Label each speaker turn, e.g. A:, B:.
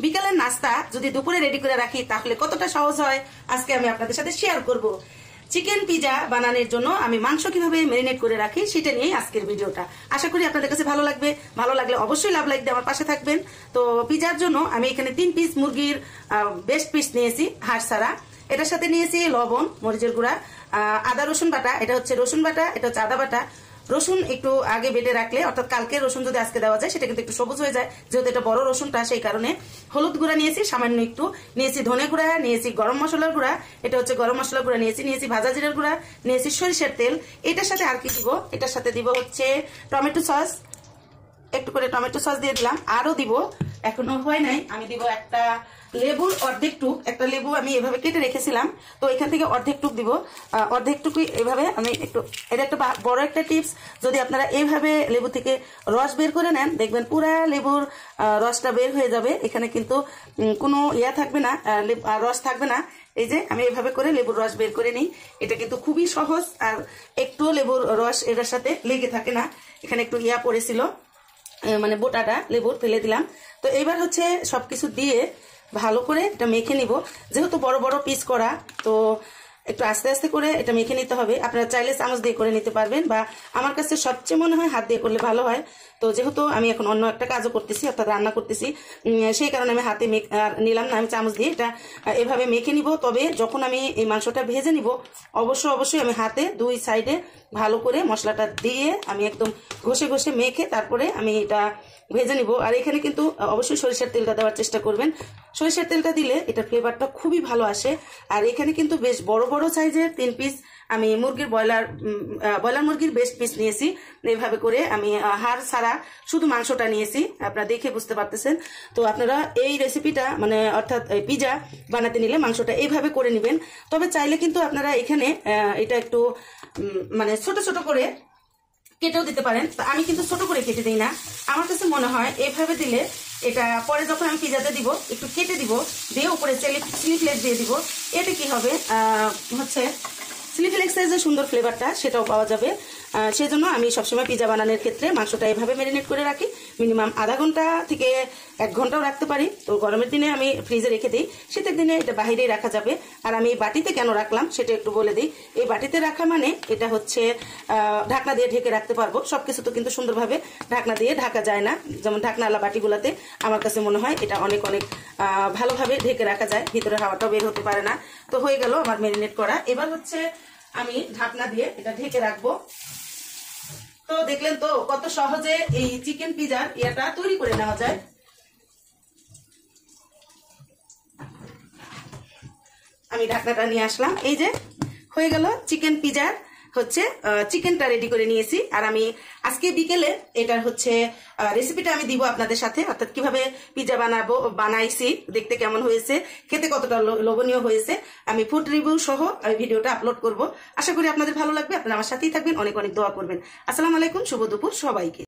A: বিকালের নাস্তা যদি দুপুরে রেডি করে রাখি তাহলে কতটা সহজ হয় আজকে আমি আপনাদের সাথে শেয়ার করব। চিকেন পিজা বানানোর জন্য আমি মাংস কিভাবে ম্যারিনেট করে রাখি সেটা নিয়েই আজকের ভিডিওটা। আশা করি আপনাদের কাছে ভালো লাগবে। ভালো লাগলে অবশ্যই লাভ লাইক দিয়ে আমার পাশে থাকবেন। তো পিজার জন্য আমি এখানে 3 পিস মুরগির বেস্ট পিস নিয়েছি, হাড় ছাড়া। এটার সাথে নিয়েছি লবণ, মরিচের গুঁড়া, আদা রসুন বাটা, এটা হচ্ছে রসুন বাটা, এটা হচ্ছে আদা বাটা। রসুন একটু আগে বেটে রাখলে, অর্থাৎ কালকে রসুন যদি আজকে দেওয়া যায় সেটা কিন্তু একটু সবুজ হয়ে যায়, যেহেতু এটা বড় রসুনটা, সেই কারণে। হলুদ গুঁড়া নিয়েছি সামান্য একটু, নিয়েছি ধনে গুঁড়া, নিয়েছি গরম মশলার গুঁড়া, এটা হচ্ছে গরম মশলার গুঁড়া নিয়েছি ভাজা জিরার গুঁড়া, নিয়েছি সরিষার তেল। এটার সাথে আর কি দিব, এটার সাথে দিব হচ্ছে টমেটো সস, একটু করে টমেটো সস দিয়ে দিলাম। আরো দিব, এখনো হয় নাই, আমি দিব একটা লেবুর অর্ধেক টুক। একটা লেবু আমি এভাবে কেটে রেখেছিলাম, তো এখান থেকে অর্ধেক টুক দিব। অর্ধেক টুকু এভাবে আমি একটু, এটা একটা বড় একটা টিপস, যদি আপনারা এইভাবে লেবু থেকে রস বের করে নেন দেখবেন পুরা লেবুর রসটা বের হয়ে যাবে। এখানে কিন্তু কোনো ইয়া থাকবে না, রস থাকবে না। এই যে আমি এইভাবে করে লেবুর রস বের করে নিই। এটা কিন্তু খুবই সহজ, আর একটু লেবুর রস এটার সাথে লেগে থাকে না। এখানে একটু ইয়া পড়েছিল, মানে বোটাটা লেবুর ফেলে দিলাম। তো এবার হচ্ছে সবকিছু দিয়ে ভালো করে এটা মেখে নিব। যেহেতু বড় বড় পিস করা, তো একটু আস্তে আস্তে করে এটা মেখে নিতে হবে। আপনারা চাইলে চামচ দিয়ে করে নিতে পারবেন, বা আমার কাছে সবচেয়ে মনে হয় হাত দিয়ে করলে ভালো হয়। তো যেহেতু আমি এখন অন্য একটা কাজও করতেছি, অর্থাৎ রান্না করতেছি, সেই কারণে আমি হাতে নিলাম না, আমি চামচ দিয়ে এটা এভাবে মেখে নিব। তবে যখন আমি এই মাংসটা ভেজে নিব অবশ্যই আমি হাতে 2 সাইডে ভালো করে মশলাটা দিয়ে আমি একদম ঘষে ঘষে মেখে তারপরে আমি এটা ভেজে নিব। আর এখানে কিন্তু অবশ্যই সরিষার তেলটা দেওয়ার চেষ্টা করবেন। সরিষার তেলটা দিলে এটার ফ্লেভারটা খুবই ভালো আসে। আর এখানে কিন্তু বেশ বড় বড় সাইজের 3 পিস আমি মুরগির ব্রয়লার মুরগির বেস্ট পিস নিয়েছি। এইভাবে করে আমি হাড় ছাড়া শুধু মাংসটা নিয়েছি, আপনারা দেখে বুঝতে পারতেছেন। তো আপনারা এই রেসিপিটা, মানে অর্থাৎ পিজা বানাতে নিলে মাংসটা এইভাবে করে নেবেন। তবে চাইলে কিন্তু আপনারা এখানে এটা একটু মানে ছোট ছোট করে কেটেও দিতে পারেন। আমি কিন্তু ছোট করে কেটে দিই না, আমার কাছে মনে হয় এইভাবে দিলে এটা পরে যখন আমি পিজাতে দিব একটু কেটে দিব, দিয়ে উপরে চিলি ফ্লেক্স দিয়ে দিব। এতে কি হবে, হচ্ছে চিলি ফ্লেক্সের যে সুন্দর ফ্লেভারটা সেটাও পাওয়া যাবে। সেই জন্য আমি সবসময় পিজা বানানোর ক্ষেত্রে মাংসটা এভাবে ম্যারিনেট করে রাখি। মিনিমাম আধা ঘন্টা থেকে 1 ঘন্টাও রাখতে পারি। তো গরমের দিনে আমি ফ্রিজে রেখে দিই, শীতের দিনে এটা বাহিরেই রাখা যাবে। আর আমি এই বাটিতে কেন রাখলাম সেটা একটু বলে দিই। এই বাটিতে রাখা মানে এটা হচ্ছে ঢাকনা দিয়ে ঢেকে রাখতে পারবো। সবকিছু তো কিন্তু সুন্দরভাবে ঢাকনা দিয়ে ঢাকা যায় না, যেমন ঢাকনাওয়ালা বাটিগুলোতে। আমার কাছে মনে হয় এটা অনেক ভালোভাবে ঢেকে রাখা যায়, ভিতরে হাওয়াটাও বের হতে পারে না। তো হয়ে গেল আমার ম্যারিনেট করা। এবার হচ্ছে আমি ঢাকনা দিয়ে এটা ঢেকে রাখবো। তো দেখলেন তো কত সহজে এই চিকেন পিজার এটা তৈরি করে নেওয়া যায়। আমি ঢাকনাটা নিয়ে আসলাম, এই যে হয়ে গেল চিকেন পিজার হচ্ছে চিকেনটা রেডি করে নিয়েছি। আর আমি আজকে বিকেলে এটার হচ্ছে রেসিপিটা আমি দিব আপনাদের সাথে, অর্থাৎ কিভাবে পিজা বানাইছি, দেখতে কেমন হয়েছে, খেতে কতটা লোভনীয় হয়েছে, আমি ফুড রিভিউ সহ আমি ভিডিওটা আপলোড করব। আশা করি আপনাদের ভালো লাগবে। আপনারা আমার সাথেই থাকবেন, অনেক দোয়া করবেন। আসসালামু আলাইকুম, শুভ দুপুর সবাইকে।